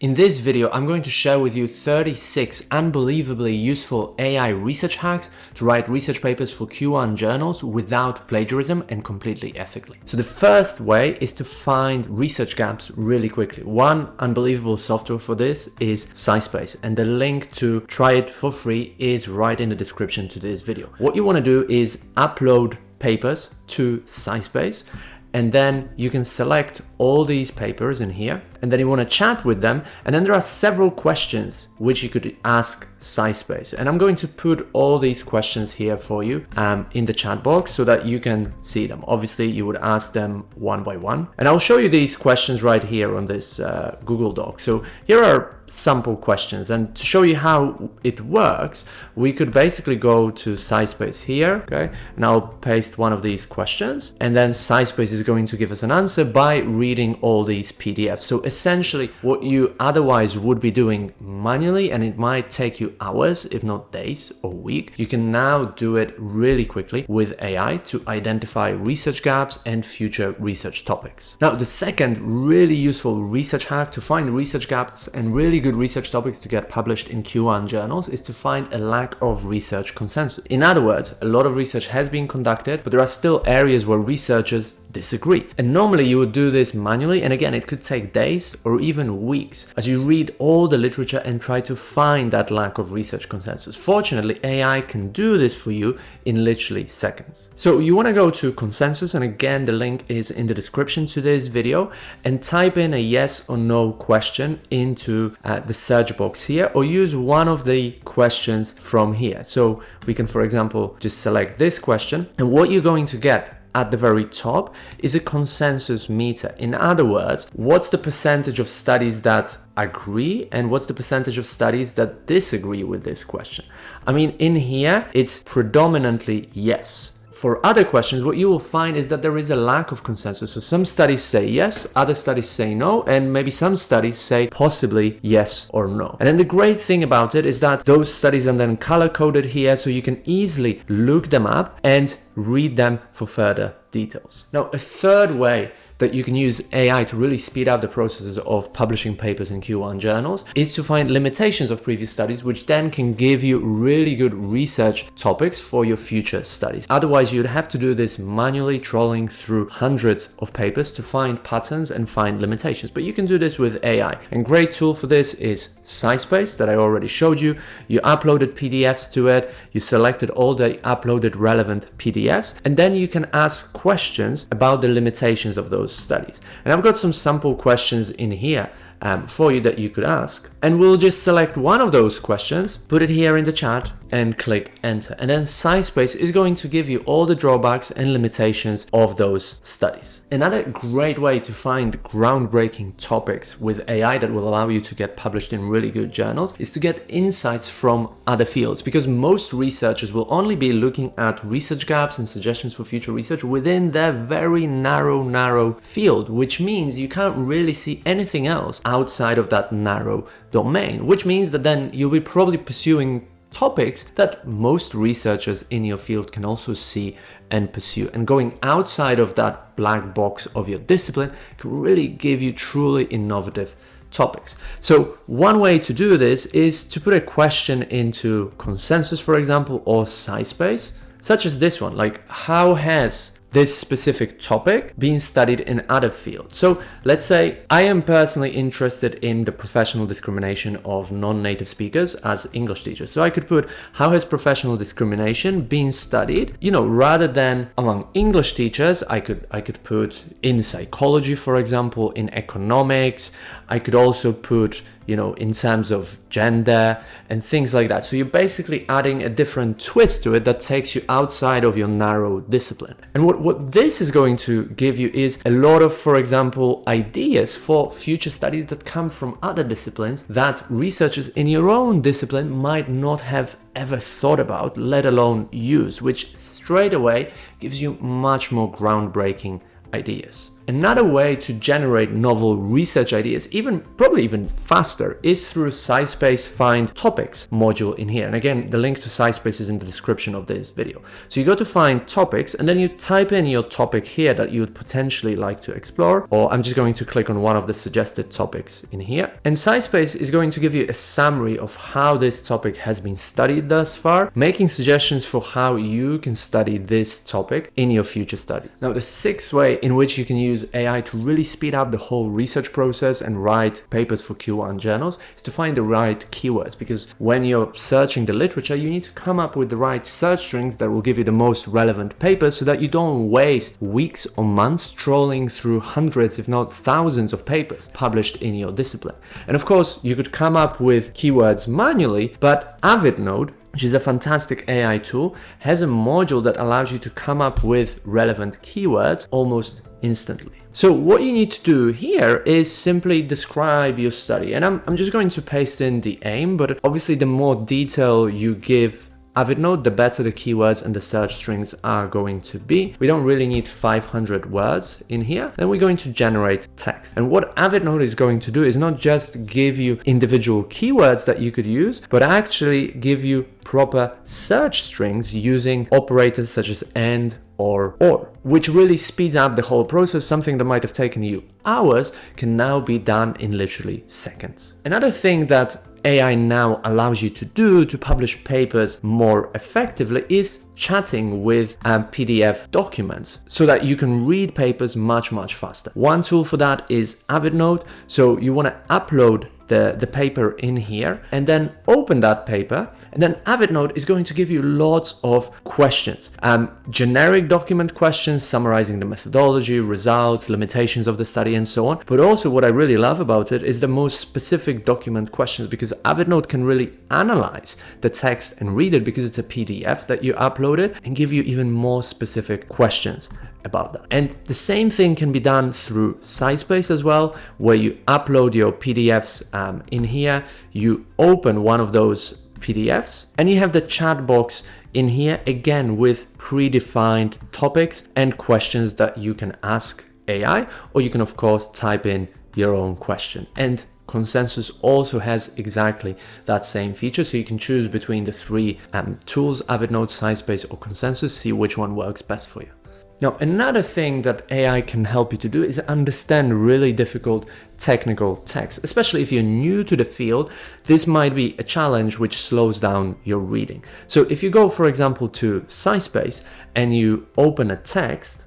In this video, I'm going to share with you 36 unbelievably useful AI research hacks to write research papers for Q1 journals without plagiarism and completely ethically. So the first way is to find research gaps really quickly. One unbelievable software for this is SciSpace, and the link to try it for free is right in the description to this video. What you want to do is upload papers to SciSpace, and then you can select all these papers in here, and then you want to chat with them, and then there are several questions which you could ask SciSpace, and I'm going to put all these questions here for you in the chat box so that you can see them. Obviously you would ask them one by one, and I'll show you these questions right here on this Google Doc. So here are sample questions, and to show you how it works, we could basically go to SciSpace here, okay, and I'll paste one of these questions, and then SciSpace is going to give us an answer by reading all these PDFs. So essentially what you otherwise would be doing manually, and it might take you hours if not days or week, you can now do it really quickly with AI to identify research gaps and future research topics. Now the second really useful research hack to find research gaps and really good research topics to get published in Q1 journals is to find a lack of research consensus. In other words, a lot of research has been conducted, but there are still areas where researchers disagree. And normally you would do this manually, and again, it could take days or even weeks as you read all the literature and try to find that lack of research consensus. Fortunately, AI can do this for you in literally seconds. So you want to go to consensus, and again, the link is in the description to this video, and type in a yes or no question into the search box here, or use one of the questions from here. So we can, for example, just select this question, and what you're going to get at the very top is a consensus meter. In other words, what's the percentage of studies that agree and what's the percentage of studies that disagree with this question? I mean, in here, it's predominantly yes. For other questions, what you will find is that there is a lack of consensus. So some studies say yes, other studies say no, and maybe some studies say possibly yes or no. And then the great thing about it is that those studies are then color-coded here, so you can easily look them up and read them for further details. Now, a third way that you can use AI to really speed up the processes of publishing papers in Q1 journals is to find limitations of previous studies, which then can give you really good research topics for your future studies. Otherwise, you'd have to do this manually, trolling through hundreds of papers to find patterns and find limitations. But you can do this with AI. And great tool for this is SciSpace that I already showed you. You uploaded PDFs to it, you selected all the uploaded relevant PDFs, and then you can ask questions about the limitations of those studies. And I've got some sample questions in here for you that you could ask, and we'll just select one of those questions, put it here in the chat, and click enter. And then SciSpace is going to give you all the drawbacks and limitations of those studies. Another great way to find groundbreaking topics with AI that will allow you to get published in really good journals is to get insights from other fields, because most researchers will only be looking at research gaps and suggestions for future research within their very narrow field, which means you can't really see anything else outside of that narrow domain, which means that then you'll be probably pursuing topics that most researchers in your field can also see and pursue. And going outside of that black box of your discipline can really give you truly innovative topics. So one way to do this is to put a question into consensus, for example, or SciSpace, such as this one, like how has this specific topic being studied in other fields. So let's say I am personally interested in the professional discrimination of non-native speakers as English teachers. So I could put, how has professional discrimination been studied? You know, rather than among English teachers, I could put in psychology, for example, in economics. I could also put, you know, in terms of gender and things like that. So you're basically adding a different twist to it that takes you outside of your narrow discipline. And what this is going to give you is a lot of, for example, ideas for future studies that come from other disciplines that researchers in your own discipline might not have ever thought about, let alone use, which straight away gives you much more groundbreaking ideas. Another way to generate novel research ideas, probably even faster, is through SciSpace Find Topics module in here. And again, the link to SciSpace is in the description of this video. So you go to Find Topics and then you type in your topic here that you would potentially like to explore, or I'm just going to click on one of the suggested topics in here. And SciSpace is going to give you a summary of how this topic has been studied thus far, making suggestions for how you can study this topic in your future studies. Now, the sixth way in which you can use AI to really speed up the whole research process and write papers for Q1 journals is to find the right keywords, because when you're searching the literature, you need to come up with the right search strings that will give you the most relevant papers so that you don't waste weeks or months trolling through hundreds, if not thousands of papers published in your discipline. And of course, you could come up with keywords manually, but AvidNote, which is a fantastic AI tool, has a module that allows you to come up with relevant keywords almost instantly. So what you need to do here is simply describe your study. And I'm just going to paste in the aim, but obviously the more detail you give AvidNote, the better the keywords and the search strings are going to be. We don't really need 500 words in here. Then we're going to generate text. And what AvidNote is going to do is not just give you individual keywords that you could use, but actually give you proper search strings using operators such as and, or, which really speeds up the whole process. Something that might have taken you hours can now be done in literally seconds. Another thing that AI now allows you to do to publish papers more effectively is chatting with PDF documents so that you can read papers much faster. One tool for that is AvidNote. So you want to upload the paper in here and then open that paper, and then AvidNote is going to give you lots of questions, generic document questions summarizing the methodology, results, limitations of the study, and so on. But also what I really love about it is the most specific document questions, because AvidNote can really analyze the text and read it because it's a PDF that you uploaded, and give you even more specific questions about that. And the same thing can be done through SciSpace as well, where you upload your PDFs in here, you open one of those PDFs, and you have the chat box in here again with predefined topics and questions that you can ask AI, or you can of course type in your own question. And Consensus also has exactly that same feature, so you can choose between the three tools, AvidNote, SciSpace, or Consensus, see which one works best for you. Now, another thing that AI can help you to do is understand really difficult technical text. Especially if you're new to the field, this might be a challenge which slows down your reading. So if you go, for example, to SciSpace and you open a text,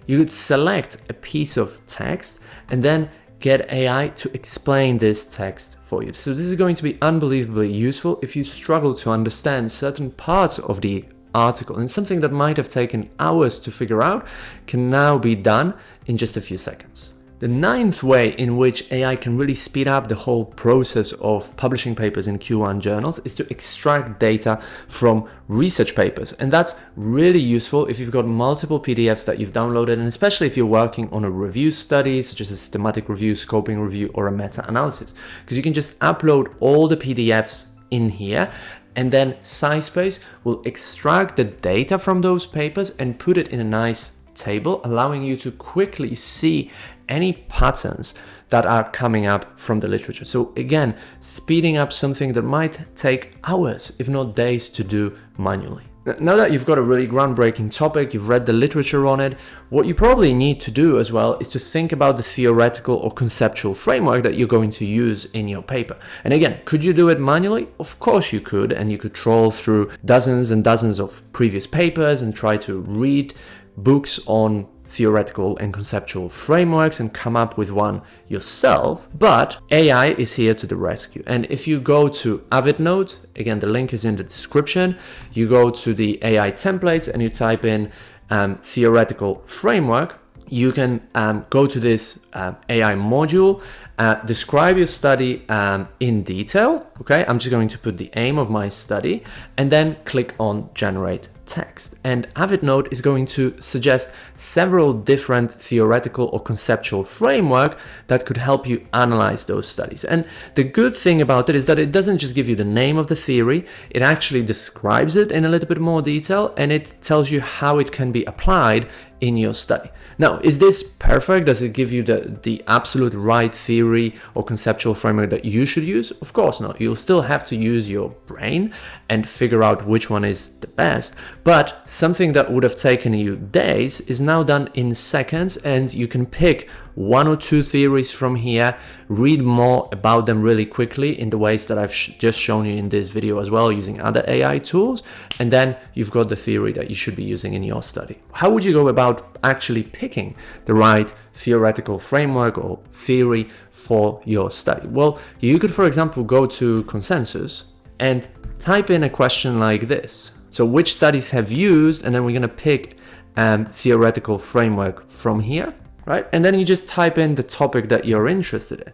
you would select a piece of text and then get AI to explain this text for you. So this is going to be unbelievably useful if you struggle to understand certain parts of the article, and something that might have taken hours to figure out can now be done in just a few seconds. The ninth way in which AI can really speed up the whole process of publishing papers in Q1 journals is to extract data from research papers. And that's really useful if you've got multiple PDFs that you've downloaded, and especially if you're working on a review study, such as a systematic review, scoping review, or a meta-analysis, because you can just upload all the PDFs in here, and then SciSpace will extract the data from those papers and put it in a nice table, allowing you to quickly see any patterns that are coming up from the literature. So again, speeding up something that might take hours, if not days, to do manually. Now that you've got a really groundbreaking topic, you've read the literature on it, what you probably need to do as well is to think about the theoretical or conceptual framework that you're going to use in your paper. And again, could you do it manually? Of course you could, and you could troll through dozens and dozens of previous papers and try to read books on theoretical and conceptual frameworks and come up with one yourself, but AI is here to the rescue. And if you go to AvidNote, again, the link is in the description, you go to the AI templates and you type in theoretical framework, you can go to this AI module, describe your study in detail. Okay, I'm just going to put the aim of my study and then click on generate text. And AvidNote is going to suggest several different theoretical or conceptual framework that could help you analyze those studies. And the good thing about it is that it doesn't just give you the name of the theory, it actually describes it in a little bit more detail, and it tells you how it can be applied in your study. Now, is this perfect? Does it give you the absolute right theory or conceptual framework that you should use? Of course not. You'll still have to use your brain and figure out which one is the best. But something that would have taken you days is now done in seconds, and you can pick one or two theories from here, read more about them really quickly in the ways that I've just shown you in this video as well, using other AI tools, and then you've got the theory that you should be using in your study. How would you go about actually picking the right theoretical framework or theory for your study? Well, you could, for example, go to Consensus and type in a question like this. So which studies have used, and then we're going to pick theoretical framework from here. Right? And then you just type in the topic that you're interested in.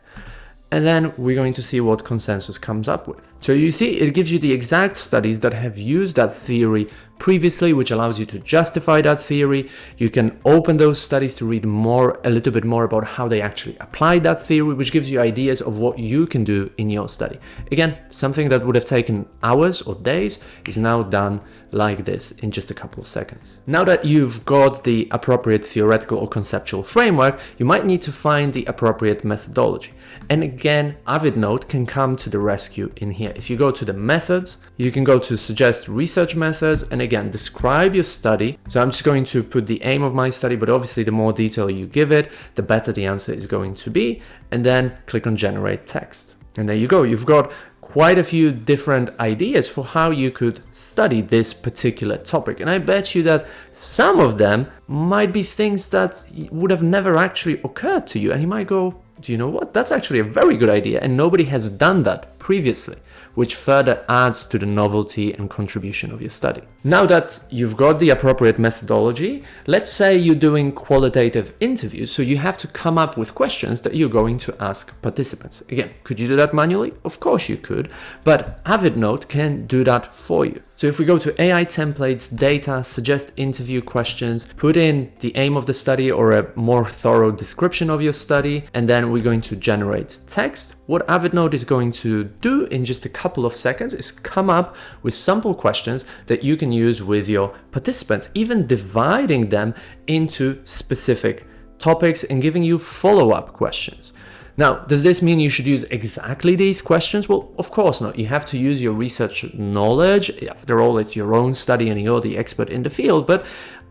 And then we're going to see what Consensus comes up with. So you see, it gives you the exact studies that have used that theory previously, which allows you to justify that theory. You can open those studies to read a little bit more about how they actually applied that theory, which gives you ideas of what you can do in your study. Again, something that would have taken hours or days is now done like this in just a couple of seconds. Now that you've got the appropriate theoretical or conceptual framework, you might need to find the appropriate methodology. And again, AvidNote can come to the rescue in here. If you go to the methods, you can go to suggest research methods, and again, describe your study. So I'm just going to put the aim of my study, but obviously the more detail you give it, the better the answer is going to be. And then click on generate text. And there you go. You've got quite a few different ideas for how you could study this particular topic. And I bet you that some of them might be things that would have never actually occurred to you. And you might go, do you know what? That's actually a very good idea. And nobody has done that previously, which further adds to the novelty and contribution of your study. Now that you've got the appropriate methodology, let's say you're doing qualitative interviews, so you have to come up with questions that you're going to ask participants. Again, could you do that manually? Of course you could, but AvidNote can do that for you. So if we go to AI templates, data, suggest interview questions, put in the aim of the study or a more thorough description of your study, and then we're going to generate text. What AvidNote is going to do in just a couple of seconds is come up with sample questions that you can use with your participants, even dividing them into specific topics and giving you follow-up questions. Now, does this mean you should use exactly these questions? Well, of course not. You have to use your research knowledge. After all, it's your own study and you're the expert in the field, but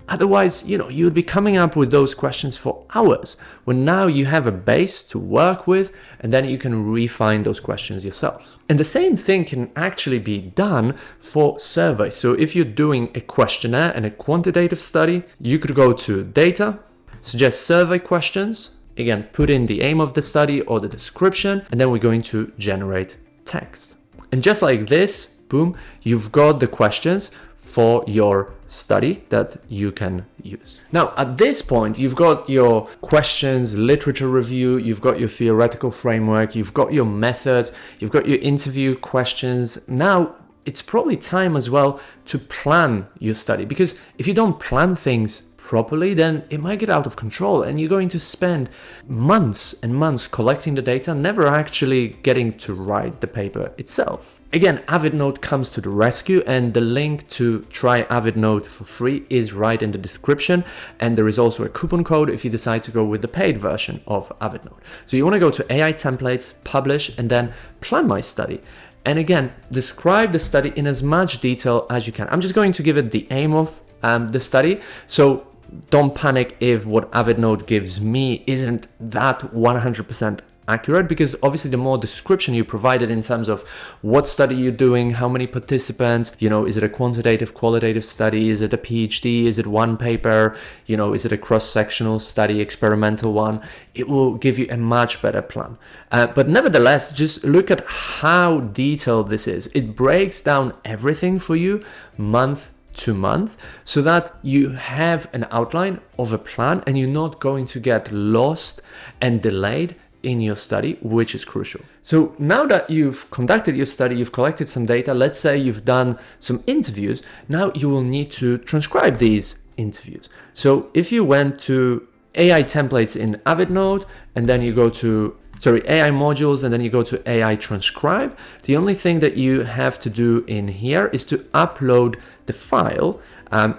otherwise, you would be coming up with those questions for hours, when now you have a base to work with, and then you can refine those questions yourself. And the same thing can actually be done for surveys. So if you're doing a questionnaire and a quantitative study, you could go to data, suggest survey questions, again, put in the aim of the study or the description, and then we're going to generate text. And just like this, boom, you've got the questions for your study that you can use. Now, at this point, you've got your questions, literature review, you've got your theoretical framework, you've got your methods, you've got your interview questions. Now, it's probably time as well to plan your study, because if you don't plan things properly, then it might get out of control and you're going to spend months and months collecting the data, never actually getting to write the paper itself. Again, AvidNote comes to the rescue, and the link to try AvidNote for free is right in the description, and there is also a coupon code if you decide to go with the paid version of AvidNote. So you want to go to AI templates, publish, and then plan my study. And again, describe the study in as much detail as you can. I'm just going to give it the aim of the study, so don't panic if what AvidNote gives me isn't that 100% accurate, because obviously the more description you provided in terms of what study you're doing, how many participants, is it a quantitative, qualitative study, is it a PhD, is it one paper, is it a cross-sectional study, experimental one, it will give you a much better plan. But nevertheless, just look at how detailed this is. It breaks down everything for you month to month, so that you have an outline of a plan and you're not going to get lost and delayed in your study, which is crucial. So now that you've conducted your study, you've collected some data, let's say you've done some interviews, now you will need to transcribe these interviews. So if you went to AI templates in Avidnode, and then you go to AI modules, and then you go to AI Transcribe, the only thing that you have to do in here is to upload the file,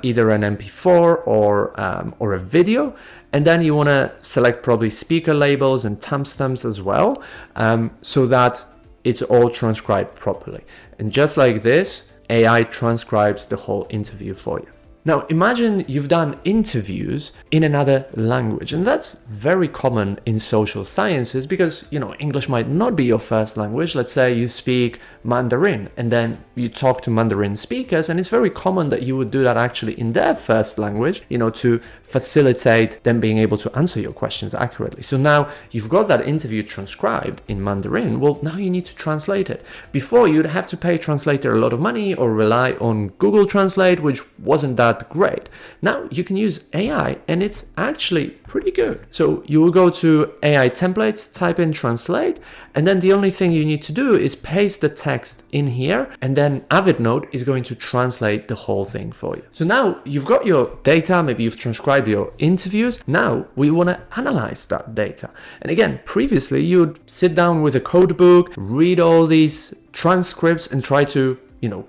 either an MP4 or a video, and then you want to select probably speaker labels and timestamps as well, so that it's all transcribed properly. And just like this, AI transcribes the whole interview for you. Now imagine you've done interviews in another language, and that's very common in social sciences because, English might not be your first language. Let's say you speak Mandarin and then you talk to Mandarin speakers, and it's very common that you would do that actually in their first language, to facilitate them being able to answer your questions accurately. So now you've got that interview transcribed in Mandarin. Well, now you need to translate it. Before, you'd have to pay a translator a lot of money or rely on Google Translate, which wasn't that great. Now you can use AI, and it's actually pretty good. So you will go to AI templates, type in translate, and then the only thing you need to do is paste the text in here, and then Avidnode is going to translate the whole thing for you. So now you've got your data, maybe you've transcribed your interviews. Now we want to analyze that data. And again, previously you'd sit down with a code book, read all these transcripts and try to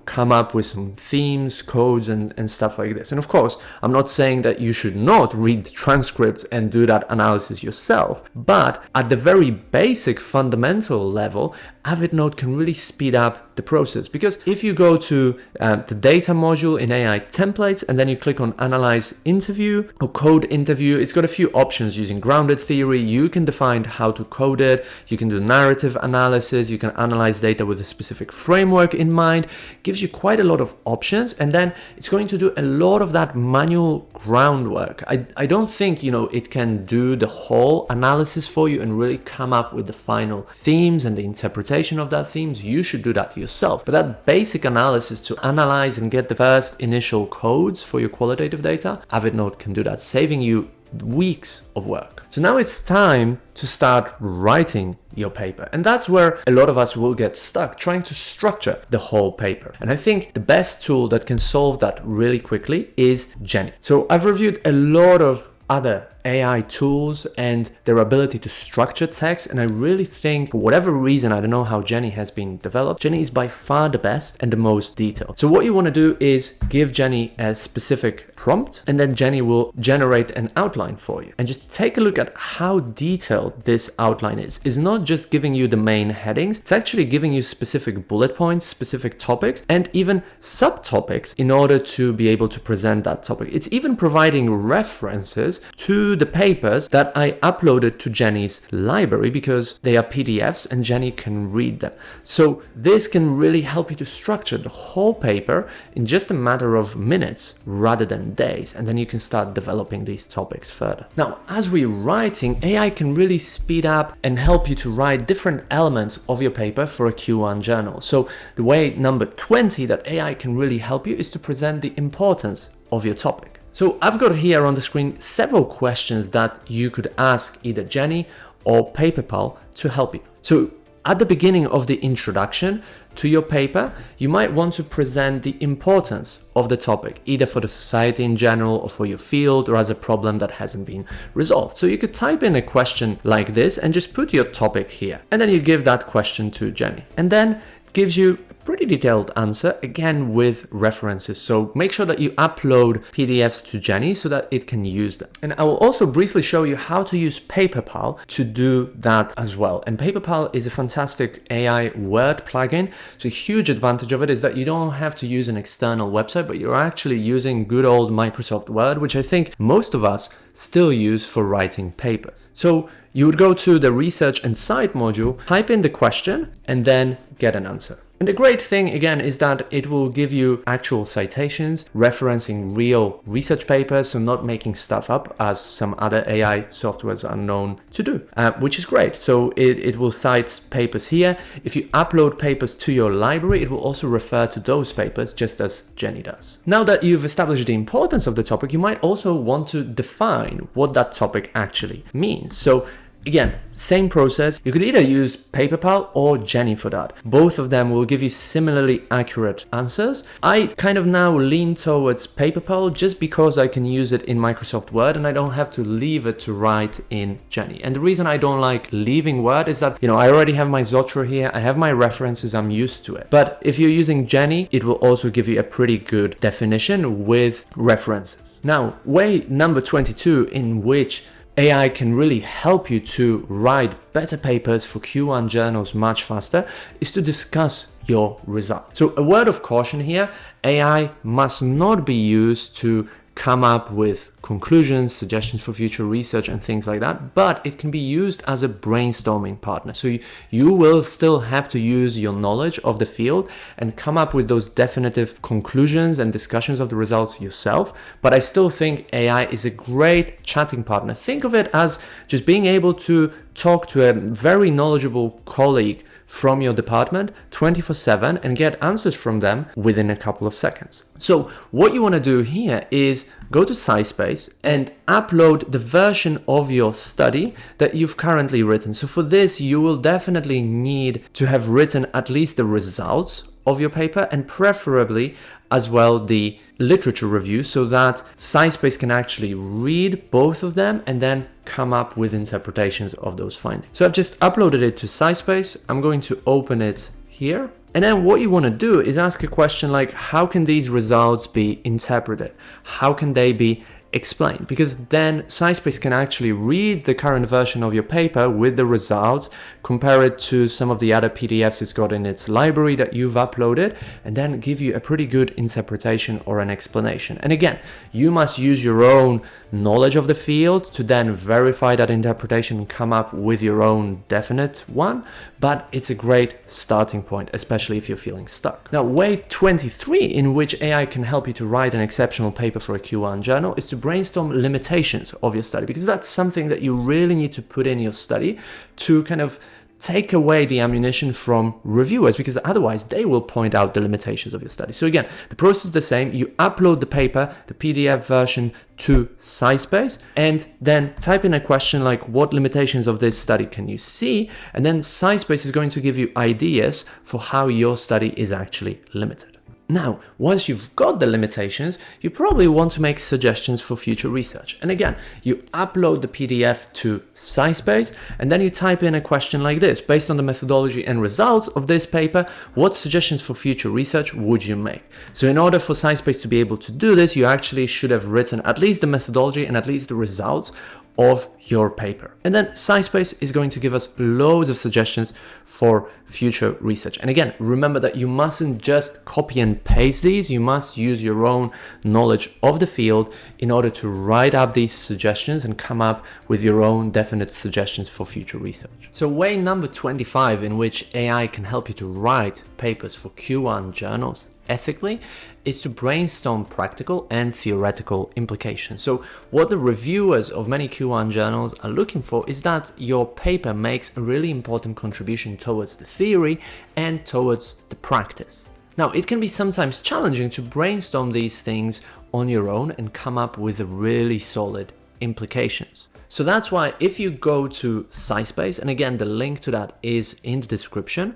come up with some themes, codes, and stuff like this. And of course, I'm not saying that you should not read the transcripts and do that analysis yourself, but at the very basic fundamental level, Avidnode can really speed up the process, because if you go to the data module in AI templates and then you click on analyze interview or code interview, it's got a few options using grounded theory. You can define how to code it, you can do narrative analysis, you can analyze data with a specific framework in mind. It gives you quite a lot of options, and then it's going to do a lot of that manual groundwork. I don't think it can do the whole analysis for you and really come up with the final themes and the interpretation of that themes. You should do that yourself. But that basic analysis to analyze and get the first initial codes for your qualitative data, Avidnode can do that, saving you weeks of work. So now it's time to start writing your paper. And that's where a lot of us will get stuck, trying to structure the whole paper. And I think the best tool that can solve that really quickly is Jenny. So I've reviewed a lot of other AI tools and their ability to structure text, and I really think, for whatever reason, I don't know how Jenny has been developed, Jenny is by far the best and the most detailed. So what you want to do is give Jenny a specific prompt, and then Jenny will generate an outline for you. And just take a look at how detailed this outline is. It's not just giving you the main headings, it's actually giving you specific bullet points, specific topics, and even subtopics in order to be able to present that topic. It's even providing references to the papers that I uploaded to Jenny's library because they are PDFs and Jenny can read them. So this can really help you to structure the whole paper in just a matter of minutes rather than days, and then you can start developing these topics further. Now, as we're writing, AI can really speed up and help you to write different elements of your paper for a Q1 journal. So the way number 20 that AI can really help you is to present the importance of your topic. So I've got here on the screen several questions that you could ask either Jenny or PaperPal to help you. So at the beginning of the introduction to your paper, you might want to present the importance of the topic, either for the society in general or for your field or as a problem that hasn't been resolved. So you could type in a question like this and just put your topic here. And then you give that question to Jenny. And then gives you a pretty detailed answer, again with references. So make sure that you upload PDFs to Jenny so that it can use them. And I will also briefly show you how to use PaperPal to do that as well. And PaperPal is a fantastic AI Word plugin. So a huge advantage of it is that you don't have to use an external website, but you're actually using good old Microsoft Word, which I think most of us still use for writing papers. So you would go to the research and cite module, type in the question, and then get an answer. And the great thing again is that it will give you actual citations referencing real research papers, so not making stuff up as some other AI softwares are known to do, which is great. So it will cite papers here. If you upload papers to your library, it will also refer to those papers just as Jenny does. Now that you've established the importance of the topic, you might also want to define what that topic actually means. So Again, same process. You could either use PaperPal or Jenny for that. Both of them will give you similarly accurate answers. I kind of now lean towards PaperPal just because I can use it in Microsoft Word and I don't have to leave it to write in Jenny. And the reason I don't like leaving Word is that, I already have my Zotra here, I have my references, I'm used to it. But if you're using Jenny, it will also give you a pretty good definition with references. Now, way number 22 in which AI can really help you to write better papers for Q1 journals much faster is to discuss your results. So a word of caution here, AI must not be used to come up with conclusions, suggestions for future research and things like that, but it can be used as a brainstorming partner. So you will still have to use your knowledge of the field and come up with those definitive conclusions and discussions of the results yourself. But I still think AI is a great chatting partner. Think of it as just being able to talk to a very knowledgeable colleague from your department 24/7 and get answers from them within a couple of seconds. So what you want to do here is go to SciSpace and upload the version of your study that you've currently written. So for this, you will definitely need to have written at least the results of your paper and preferably as well the literature review so that SciSpace can actually read both of them and then come up with interpretations of those findings. So I've just uploaded it to SciSpace. I'm going to open it here. And then what you want to do is ask a question like, how can these results be interpreted? How can they be explained? Because then SciSpace can actually read the current version of your paper with the results, compare it to some of the other PDFs it's got in its library that you've uploaded, and then give you a pretty good interpretation or an explanation. And again, you must use your own knowledge of the field to then verify that interpretation and come up with your own definite one, but it's a great starting point, especially if you're feeling stuck. Now, way 23 in which AI can help you to write an exceptional paper for a Q1 journal is to brainstorm limitations of your study, because that's something that you really need to put in your study to kind of take away the ammunition from reviewers, because otherwise they will point out the limitations of your study. So again, the process is the same. You upload the paper, the PDF version, to SciSpace, and then type in a question like, what limitations of this study can you see? And then SciSpace is going to give you ideas for how your study is actually limited. Now, once you've got the limitations, you probably want to make suggestions for future research. And again, you upload the PDF to SciSpace, and then you type in a question like this: based on the methodology and results of this paper, what suggestions for future research would you make? So in order for SciSpace to be able to do this, you actually should have written at least the methodology and at least the results of your paper. And then SciSpace is going to give us loads of suggestions for future research. And again, remember that you mustn't just copy and paste these, you must use your own knowledge of the field in order to write up these suggestions and come up with your own definite suggestions for future research. So way number 25 in which AI can help you to write papers for Q1 journals ethically is to brainstorm practical and theoretical implications. So what the reviewers of many Q1 journals are looking for is that your paper makes a really important contribution towards the theory and towards the practice. Now, it can be sometimes challenging to brainstorm these things on your own and come up with really solid implications. So that's why if you go to SciSpace, and again, the link to that is in the description,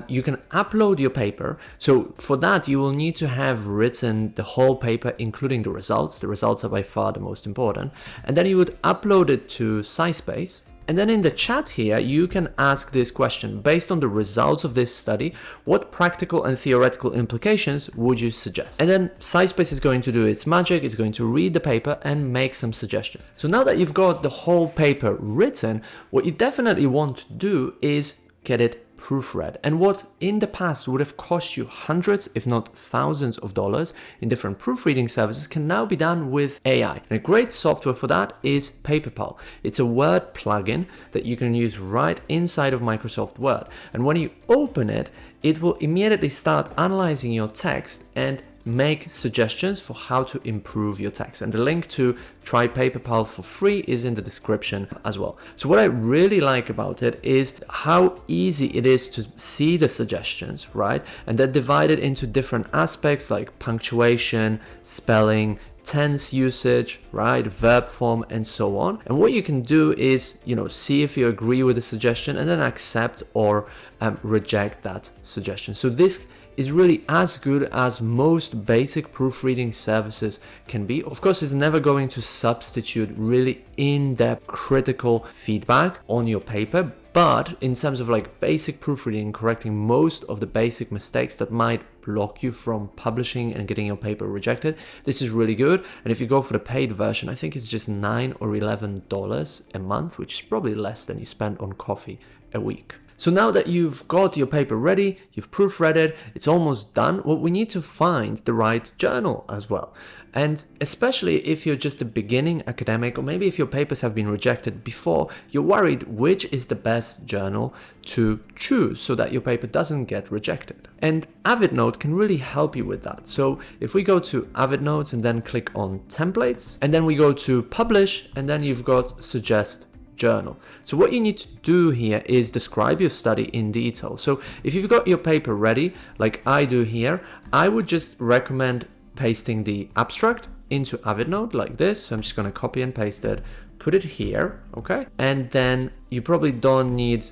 you can upload your paper. So for that, you will need to have written the whole paper, including the results. The results are by far the most important. And then you would upload it to SciSpace. And then in the chat here, you can ask this question: based on the results of this study, what practical and theoretical implications would you suggest? And then SciSpace is going to do its magic. It's going to read the paper and make some suggestions. So now that you've got the whole paper written, what you definitely want to do is get it proofread. And what in the past would have cost you hundreds, if not thousands of dollars in different proofreading services can now be done with AI. And a great software for that is PaperPal. It's a Word plugin that you can use right inside of Microsoft Word. And when you open it, it will immediately start analyzing your text and make suggestions for how to improve your text. And the link to try PaperPal for free is in the description as well. So what I really like about it is how easy it is to see the suggestions, right? And they're divided into different aspects like punctuation, spelling, tense usage, right, verb form, and so on. And what you can do is, see if you agree with the suggestion and then accept or reject that suggestion. So this is really as good as most basic proofreading services can be. Of course, it's never going to substitute really in-depth critical feedback on your paper, but in terms of like basic proofreading, correcting most of the basic mistakes that might block you from publishing and getting your paper rejected, this is really good. And if you go for the paid version, I think it's just $9 or $11 a month, which is probably less than you spend on coffee a week. So now that you've got your paper ready, you've proofread it, it's almost done, well, we need to find the right journal as well. And especially if you're just a beginning academic, or maybe if your papers have been rejected before, you're worried which is the best journal to choose so that your paper doesn't get rejected. And AvidNote can really help you with that. So if we go to AvidNotes and then click on templates, and then we go to publish, and then you've got suggest journal. So what you need to do here is describe your study in detail. So if you've got your paper ready, like I do here, I would just recommend pasting the abstract into AvidNote like this. So I'm just going to copy and paste it, put it here, okay? And then you probably don't need,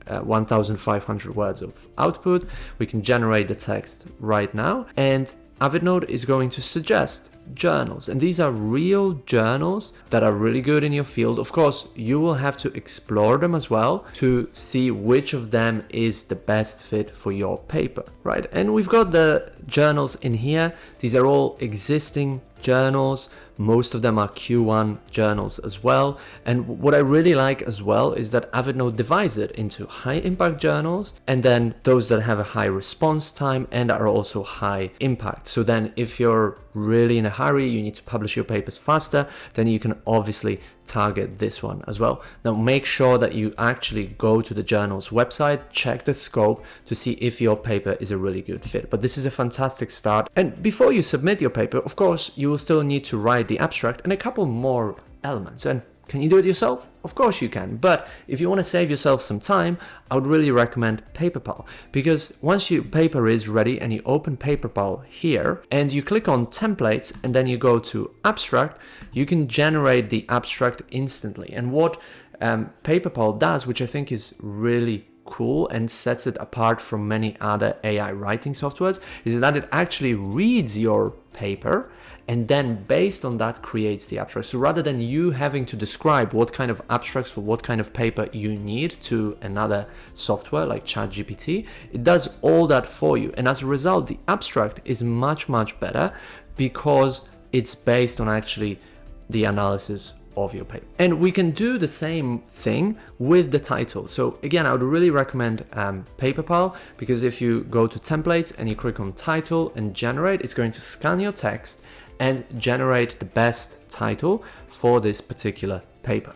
1,500 words of output. We can generate the text right now, and AvidNote is going to suggest journals, and these are real journals that are really good in your field. Of course, you will have to explore them as well to see which of them is the best fit for your paper, right? And we've got the journals in here. These are all existing journals. Most of them are Q1 journals as well. And what I really like as well is that AvidNote divides it into high impact journals and then those that have a high response time and are also high impact. So then if you're really in a hurry, you need to publish your papers faster, then you can obviously target this one as well. Now make sure that you actually go to the journal's website, check the scope to see if your paper is a really good fit. But this is a fantastic start. And before you submit your paper, of course, you will still need to write the abstract and a couple more elements. And can you do it yourself? Of course you can, but if you want to save yourself some time, I would really recommend PaperPal, because once your paper is ready and you open PaperPal here and you click on templates and then you go to abstract, you can generate the abstract instantly. And what PaperPal does, which I think is really cool and sets it apart from many other AI writing softwares, is that it actually reads your paper and then based on that creates the abstract. So rather than you having to describe what kind of abstracts for what kind of paper you need to another software like ChatGPT, it does all that for you. And as a result, the abstract is much, much better because it's based on actually the analysis of your paper. And we can do the same thing with the title. So again, I would really recommend PaperPal, because if you go to templates and you click on title and generate, it's going to scan your text and generate the best title for this particular paper.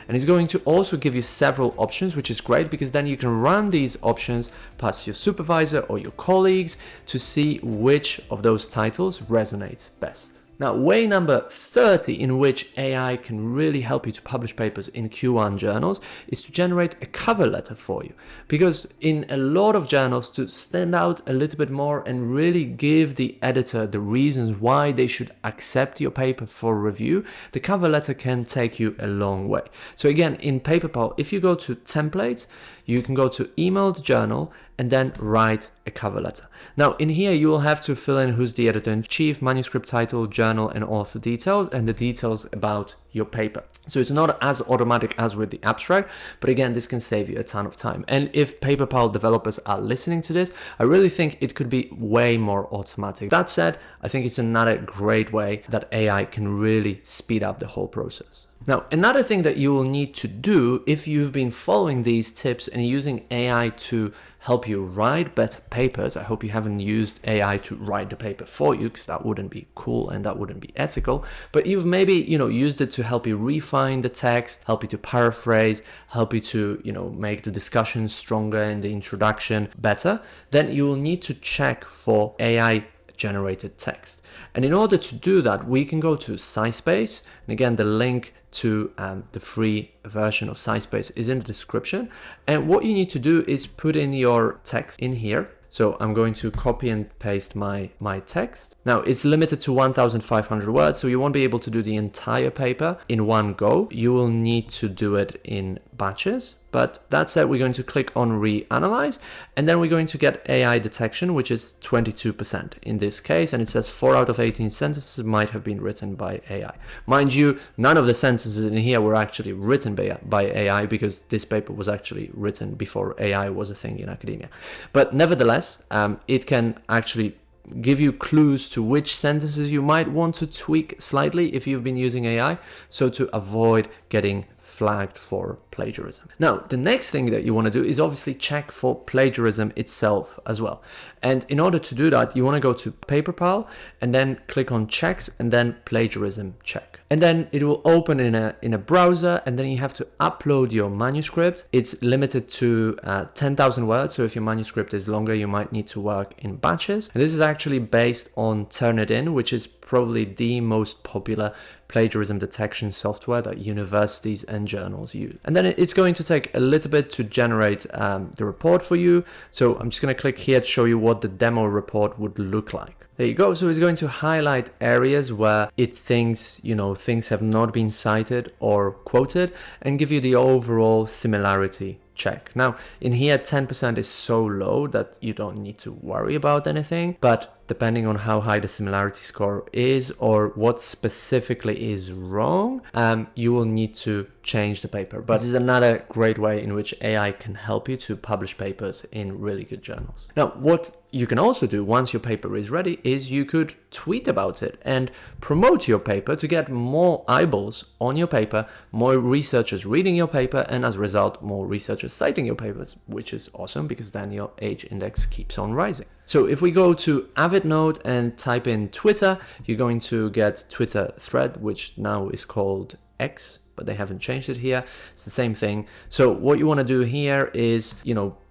And it's going to also give you several options, which is great because then you can run these options past your supervisor or your colleagues to see which of those titles resonates best. Now, way number 30 in which AI can really help you to publish papers in Q1 journals is to generate a cover letter for you. Because in a lot of journals, to stand out a little bit more and really give the editor the reasons why they should accept your paper for review, the cover letter can take you a long way. So again, in PaperPal, if you go to templates, you can go to email the journal and then write a cover letter. Now in here, you will have to fill in who's the editor-in-chief, manuscript title, journal, and author details, and the details about your paper. So it's not as automatic as with the abstract, but again, this can save you a ton of time. And if PaperPal developers are listening to this, I really think it could be way more automatic. That said, I think it's another great way that AI can really speed up the whole process. Now, another thing that you will need to do if you've been following these tips and using AI to help you write better papers, I hope you haven't used AI to write the paper for you, because that wouldn't be cool and that wouldn't be ethical, but you've maybe, used it to help you refine the text, help you to paraphrase, help you to, make the discussion stronger and the introduction better, then you will need to check for AI generated text. And in order to do that, we can go to SciSpace, and again, the link to the free version of SciSpace is in the description. And what you need to do is put in your text in here. So I'm going to copy and paste my text. Now it's limited to 1,500 words, so you won't be able to do the entire paper in one go. You will need to do it in batches. But that said, we're going to click on reanalyze, and then we're going to get AI detection, which is 22% in this case. And it says 4 out of 18 sentences might have been written by AI. Mind you, none of the sentences in here were actually written by AI, because this paper was actually written before AI was a thing in academia. But nevertheless, it can actually give you clues to which sentences you might want to tweak slightly if you've been using AI, so to avoid getting flagged for plagiarism. Now, the next thing that you want to do is obviously check for plagiarism itself as well. And in order to do that, you want to go to PaperPal and then click on checks and then plagiarism check. And then it will open in a browser, and then you have to upload your manuscript. It's limited to 10,000 words. So if your manuscript is longer, you might need to work in batches. And this is actually based on Turnitin, which is probably the most popular plagiarism detection software that universities and journals use. And then it's going to take a little bit to generate the report for you. So I'm just going to click here to show you what the demo report would look like. There you go. So it's going to highlight areas where it thinks, things have not been cited or quoted, and give you the overall similarity check. Now, in here, 10% is so low that you don't need to worry about anything, but depending on how high the similarity score is or what specifically is wrong, you will need to change the paper. But this is another great way in which AI can help you to publish papers in really good journals. Now, what you can also do once your paper is ready is you could tweet about it and promote your paper to get more eyeballs on your paper, more researchers reading your paper, and as a result, more researchers citing your papers, which is awesome because then your H index keeps on rising. So if we go to Avidnode and type in Twitter, you're going to get Twitter thread, which now is called X, but they haven't changed it here. It's the same thing. So what you want to do here is,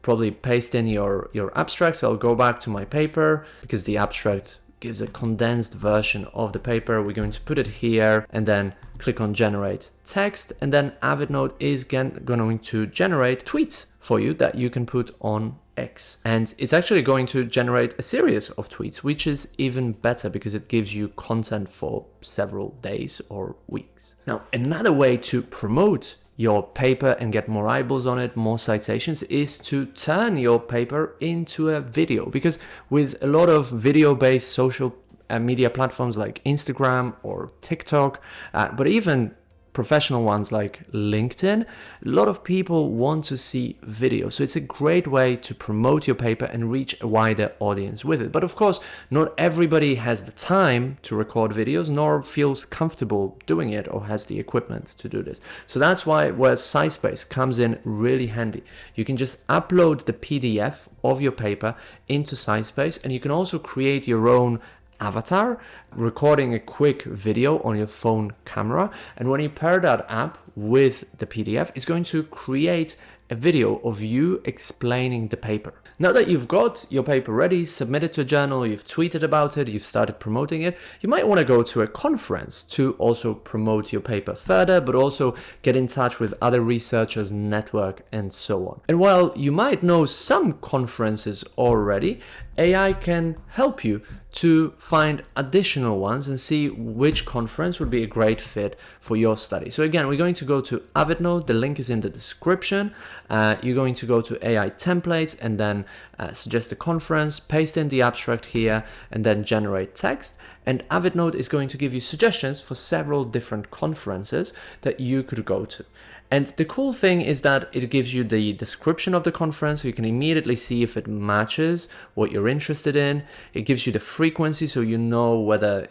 probably paste in your abstract. So I'll go back to my paper because the abstract gives a condensed version of the paper. We're going to put it here and then click on generate text. And then Avidnode is going to generate tweets for you that you can put on X. And it's actually going to generate a series of tweets, which is even better because it gives you content for several days or weeks. Now, another way to promote your paper and get more eyeballs on it, more citations, is to turn your paper into a video, because with a lot of video-based social media platforms like Instagram or TikTok, but even professional ones like LinkedIn, a lot of people want to see video. So it's a great way to promote your paper and reach a wider audience with it. But of course, not everybody has the time to record videos, nor feels comfortable doing it or has the equipment to do this. So that's why where SciSpace comes in really handy. You can just upload the PDF of your paper into SciSpace, and you can also create your own avatar, recording a quick video on your phone camera, and when you pair that app with the PDF, it's going to create a video of you explaining the paper. Now that you've got your paper ready, submitted to a journal, you've tweeted about it, you've started promoting it, you might want to go to a conference to also promote your paper further, but also get in touch with other researchers, network, and so on. And while you might know some conferences already, AI can help you to find additional ones and see which conference would be a great fit for your study. So again, we're going to go to Avidnode. The link is in the description. You're going to go to AI templates and then suggest a conference, paste in the abstract here, and then generate text. And Avidnode is going to give you suggestions for several different conferences that you could go to. And the cool thing is that it gives you the description of the conference, so you can immediately see if it matches what you're interested in. It gives you the frequency, so you know whether,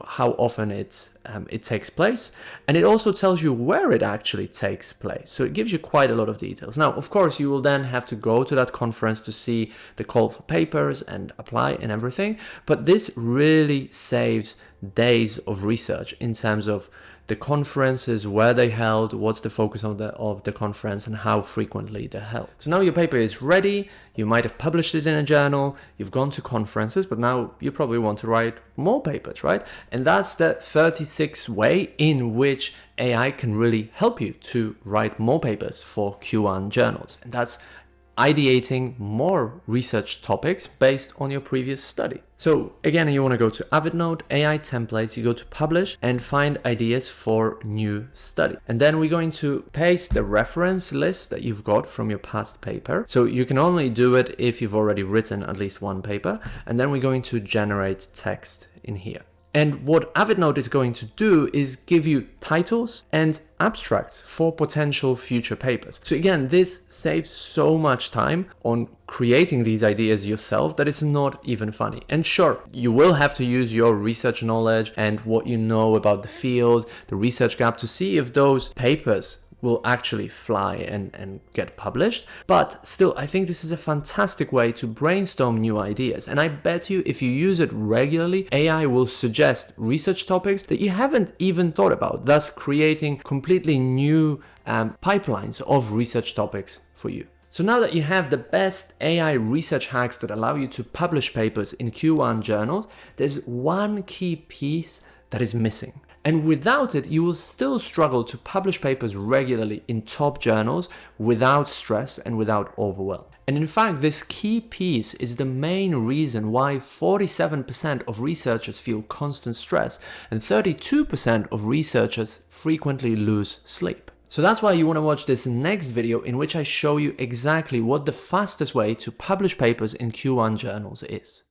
how often it takes place. And it also tells you where it actually takes place. So it gives you quite a lot of details. Now, of course, you will then have to go to that conference to see the call for papers and apply and everything. But this really saves days of research in terms of the conferences, where they held, what's the focus of the conference, and how frequently they're held. So now your paper is ready. You might have published it in a journal, you've gone to conferences, but now you probably want to write more papers, right? And that's the 36th way in which AI can really help you to write more papers for Q1 journals. And that's ideating more research topics based on your previous study. So again, you want to go to Avidnote, AI templates, you go to publish and find ideas for new study. And then we're going to paste the reference list that you've got from your past paper. So you can only do it if you've already written at least one paper. And then we're going to generate text in here. And what Avidnote is going to do is give you titles and abstracts for potential future papers. So again, this saves so much time on creating these ideas yourself that it's not even funny. And sure, you will have to use your research knowledge and what you know about the field, the research gap, to see if those papers will actually fly and get published. But still, I think this is a fantastic way to brainstorm new ideas. And I bet you if you use it regularly, AI will suggest research topics that you haven't even thought about, thus creating completely new pipelines of research topics for you. So now that you have the best AI research hacks that allow you to publish papers in Q1 journals, there's one key piece that is missing. And without it, you will still struggle to publish papers regularly in top journals without stress and without overwhelm. And in fact, this key piece is the main reason why 47% of researchers feel constant stress and 32% of researchers frequently lose sleep. So that's why you want to watch this next video in which I show you exactly what the fastest way to publish papers in Q1 journals is.